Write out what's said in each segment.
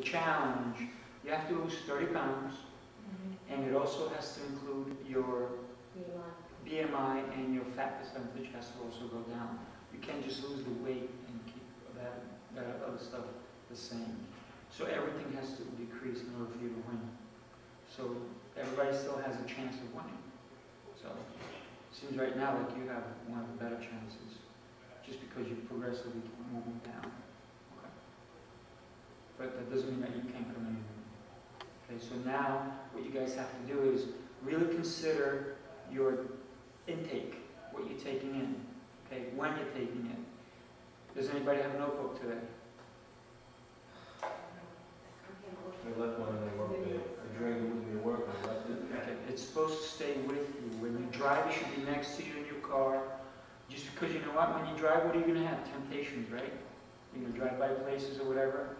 the challenge, you have to lose 30 pounds, and it also has to include your BMI, and your fat percentage has to also go down. You can't just lose the weight and keep that other stuff the same. So everything has to decrease in order for you to win. So everybody still has a chance of winning. So it seems right now like you have one of the better chances, just because you progressively keep moving down. Okay. But that doesn't mean that you can't come in. Okay, so now what you guys have to do is really consider your intake, what you're taking in, okay, when you're taking it. Does anybody have a notebook today? I left one in the work day. I dragged it with me to work and I left it. Okay, it's supposed to stay with you. When you drive, it should be next to you in your car. Just because, you know what, when you drive, what are you going to have? Temptations, right? You're going to drive by places or whatever.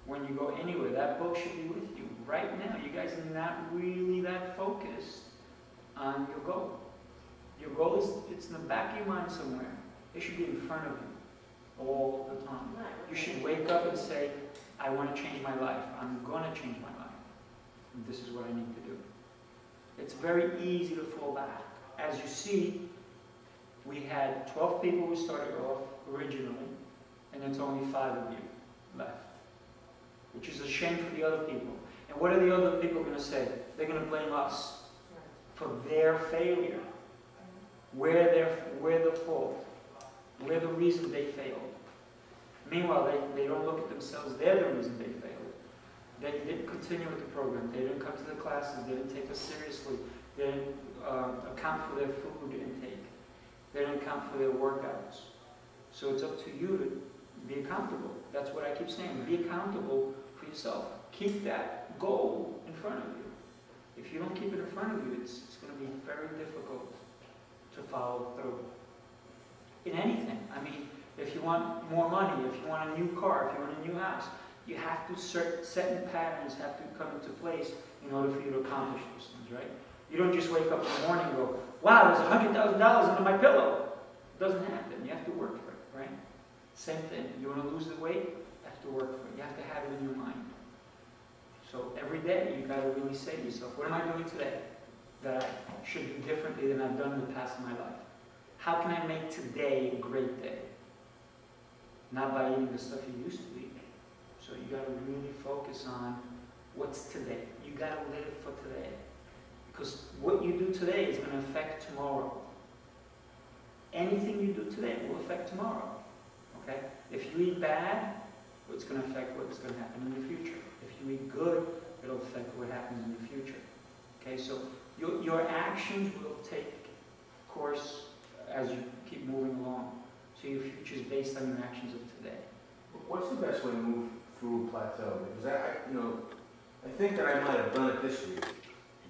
When you go anywhere, that book should be with you. Right now, you guys are not really that focused on your goal. Your goal is, it's in the back of your mind somewhere. It should be in front of you all the time. You should wake up and say, I want to change my life. I'm going to change my life. And this is what I need to do. It's very easy to fall back. As you see, we had 12 people who started off originally, and it's only 5 of you left, which is a shame for the other people. And what are the other people going to say? They're going to blame us for their failure. We're the fault. We're the reason they failed. Meanwhile, they don't look at themselves. They're the reason they failed. They didn't continue with the program. They didn't come to the classes. They didn't take us seriously. They didn't account for their food intake. They didn't account for their workouts. So it's up to you to be accountable. That's what I keep saying. Be accountable for yourself. Keep that goal in front of you. If you don't keep it in front of you, it's going to be very difficult to follow through. In anything. I mean, if you want more money, if you want a new car, if you want a new house, you have to certain patterns have to come into place in order for you to accomplish those things, right? You don't just wake up in the morning and go, wow, there's $100,000 under my pillow. It doesn't happen. You have to work for it, right? Same thing. You want to lose the weight? You have to work for it. You have to have it in your mind. So every day you got to really say to yourself, what am I doing today that I should do differently than I've done in the past of my life? How can I make today a great day? Not by eating the stuff you used to eat. So you got to really focus on what's today. You got to live for today. Because what you do today is going to affect tomorrow. Anything you do today will affect tomorrow. Okay? If you eat bad, it's going to affect what's going to happen in the future. If you eat good, it'll affect what happens in the future. Okay? So your actions will take course as you keep moving along. So your future is based on your actions of today. What's the best way to move through a plateau? Because I think that I might have done it this week,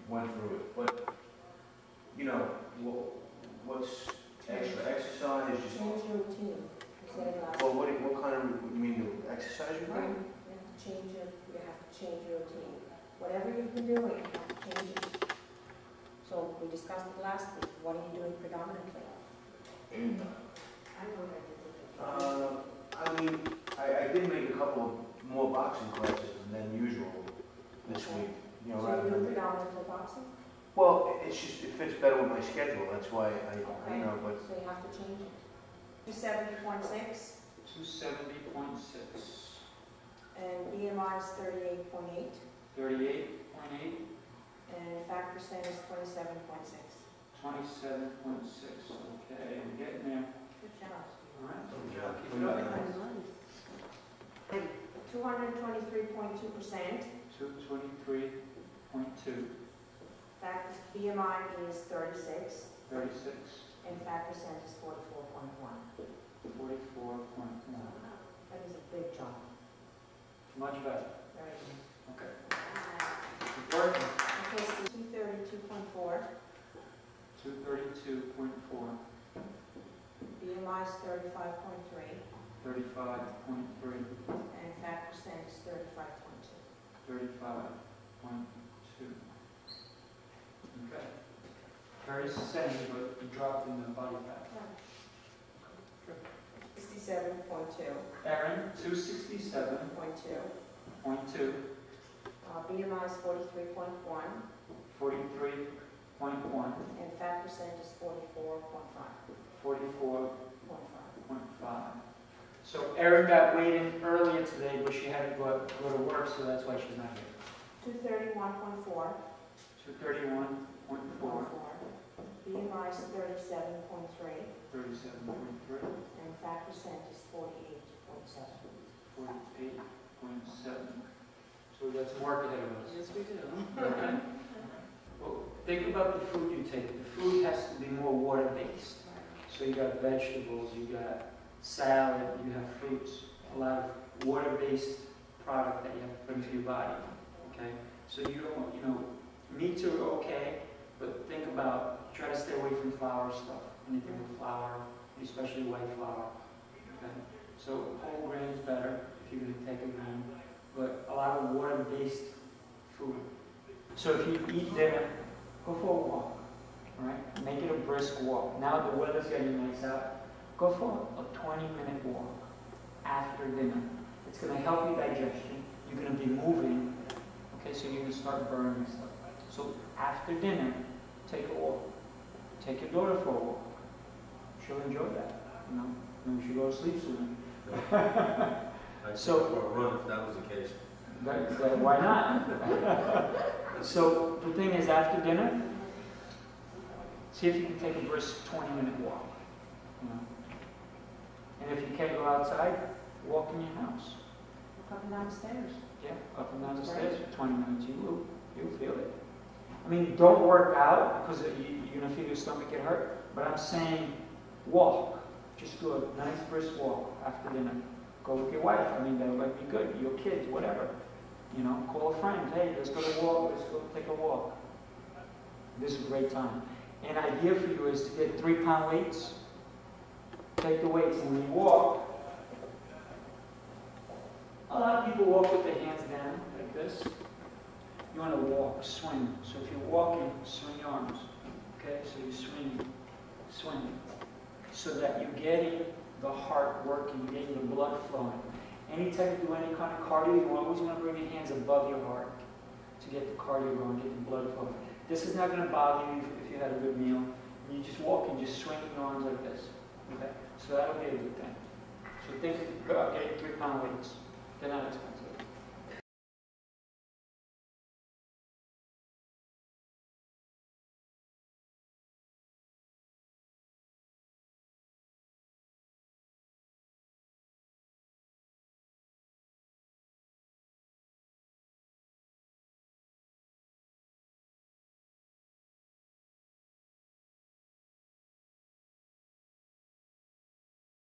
went through it, but what's extra exercise? Just change your routine. Well, what kind of you mean the exercise routine? Right. You have to change your routine. Whatever you've been doing, you have to change it. So we discussed it last week. What are you doing predominantly? I did make a couple of more boxing classes than usual this week. So you're doing predominantly boxing? Well, it fits better with my schedule. That's why but so you have to change it. 270.6. 270.6. And BMI is 38.8. 38.8. And fat percent is 27.6. 27.6. Okay, I'm getting there. Good job. All right, good job. Keep it up. 223.2%. 223.2. Fat BMI is 36. 36. And fat percent is 44.1. 44.1. That is a big jump. Much better. Very good. Okay. Keep working. Okay, so 232.4. 232.4. BMI is 35.3. 35.3. And fat percent is 35.2. 35.2. Okay. Very same, but you dropped in the body fat. 67.2. Aaron, 267.2. .2, BMI is 43.1, 43.1, and fat percent is 44.5. 44.5. So Erin got weighed in earlier today, but she had to go to work, so that's why she's not here. 231.4. 231.4, BMI is 37.3, 37.3, and fat percent is 48.7. 48.7. So that's more ahead of us. Yes, we do. Okay. Well, think about the food you take. The food has to be more water-based. So you got vegetables, you got salad, you have fruits, a lot of water-based product that you have to put into your body. Okay? So you don't, meats are okay, but think about, try to stay away from flour stuff. Anything with flour, especially white flour. Okay? So whole grain is better if you're going to take a grain, but a lot of water-based food. So if you eat dinner, go for a walk. All right? Make it a brisk walk. Now the weather's getting nice out. Go for a 20-minute walk after dinner. It's going to help your digestion. You're going to be moving. Okay, so you're going to start burning stuff. So after dinner, take a walk. Take your daughter for a walk. She'll enjoy that. Maybe she'll go to sleep soon. I'd So- go for a run if that was the case. Why not? So the thing is, after dinner, see if you can take a brisk 20-minute walk. And if you can't go outside, walk in your house. Up and downstairs. Yeah, up and down the stairs for 20 minutes. You'll feel it. I mean, don't work out because you're going to feel your stomach get hurt. But I'm saying walk. Just do a nice brisk walk after dinner. Go with your wife. I mean, that might be good. Your kids, whatever. Call a friend. Hey, let's go to walk. Let's go take a walk. This is a great time. An idea for you is to get 3-pound weights. Take the weights and when you walk, a lot of people walk with their hands down like this. You want to walk, swing. So if you're walking, swing your arms. Okay, so you're swinging. So that you're getting the heart working, you're getting the blood flowing. Anytime you do any kind of cardio, you always want to bring your hands above your heart to get the cardio going, get the blood flowing. This is not going to bother you if you had a good meal. You just walk and just swing your arms like this. Okay? So that'll be a good thing. So think about getting 3-pound weights. They're not expensive.